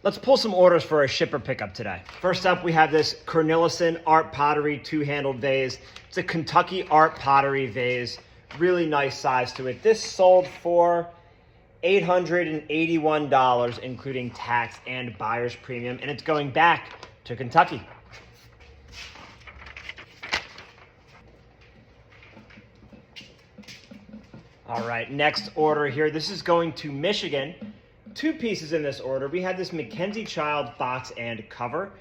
Let's pull some orders for a shipper pickup today. First up, we have this Cornelissen Art Pottery two-handled vase. It's a Kentucky art pottery vase. Really nice size to it. This sold for $881, including tax and buyer's premium, and it's going back to Kentucky. All right, next order here. This is going to Michigan. Two pieces in this order. We had this Mackenzie Child box and cover.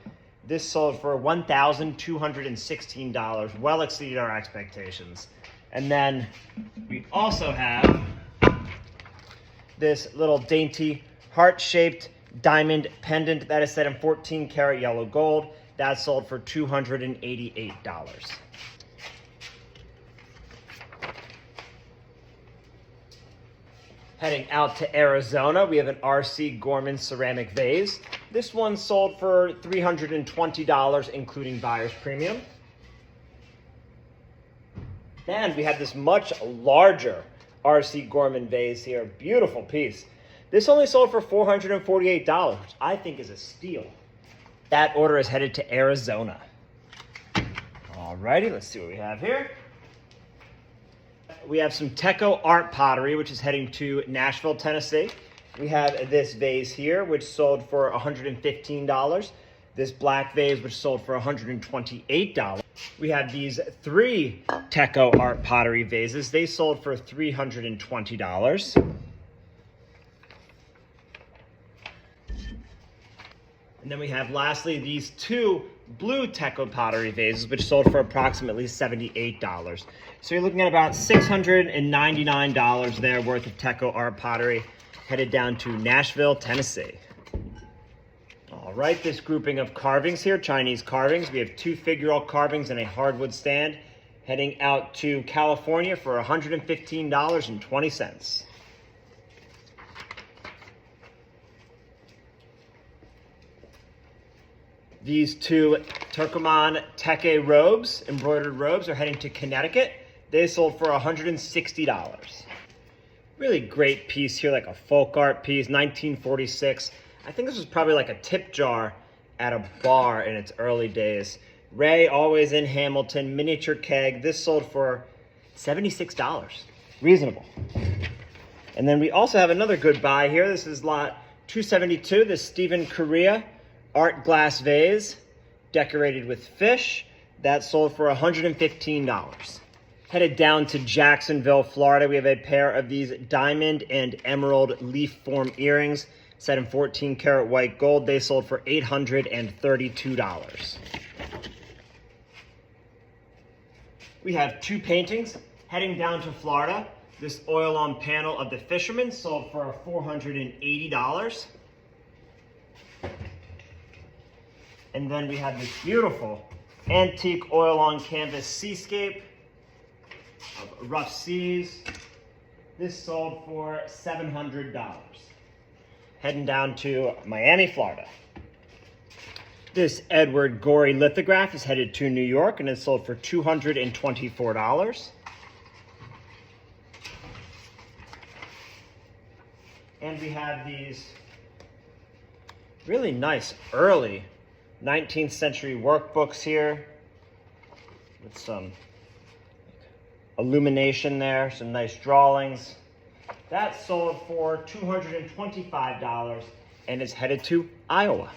This sold for $1,216, well exceeded our expectations. And then we also have this little dainty heart-shaped diamond pendant that is set in 14 karat yellow gold. That sold for $288. Heading out to Arizona, we have an R.C. Gorman ceramic vase. This one sold for $320, including buyer's premium. And we have this much larger R.C. Gorman vase here. Beautiful piece. This only sold for $448, which I think is a steal. That order is headed to Arizona. Alrighty, let's see what we have here. We have some Teco art pottery, which is heading to Nashville, Tennessee. We have this vase here, which sold for $115. This black vase, which sold for $128. We have these three Teco art pottery vases. They sold for $320. And then we have, lastly, these two blue Teco pottery vases, which sold for approximately $78. So you're looking at about $699 there worth of Teco art pottery headed down to Nashville, Tennessee. All right, this grouping of carvings here, Chinese carvings. We have two figural carvings and a hardwood stand heading out to California for $115.20. These two Turkoman Teke robes, embroidered robes, are heading to Connecticut. They sold for $160. Really great piece here, like a folk art piece, 1946. I think this was probably like a tip jar at a bar in its early days. Ray, always in Hamilton, miniature keg. This sold for $76. Reasonable. And then we also have another good buy here. This is lot 272, this Stephen Correa art glass vase, decorated with fish. That sold for $115. Headed down to Jacksonville, Florida, we have a pair of these diamond and emerald leaf form earrings set in 14 karat white gold. They sold for $832. We have two paintings heading down to Florida. This oil on panel of the Fisherman sold for $480. And then we have this beautiful antique oil on canvas seascape of rough seas. This sold for $700. Heading down to Miami, Florida. This Edward Gorey lithograph is headed to New York and is sold for $224. And we have these really nice early 19th century workbooks here with some illumination there, some nice drawings. That sold for $225 and is headed to Iowa.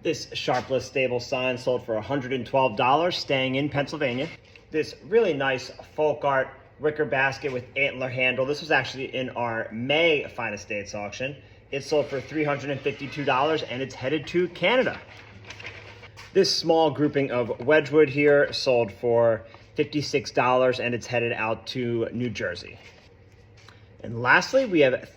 This Sharpless stable sign sold for $112, staying in Pennsylvania. This really nice folk art wicker basket with antler handle. This was actually in our May Fine Estates auction. It sold for $352 and it's headed to Canada. This small grouping of Wedgwood here sold for $56 and it's headed out to New Jersey. And lastly, we have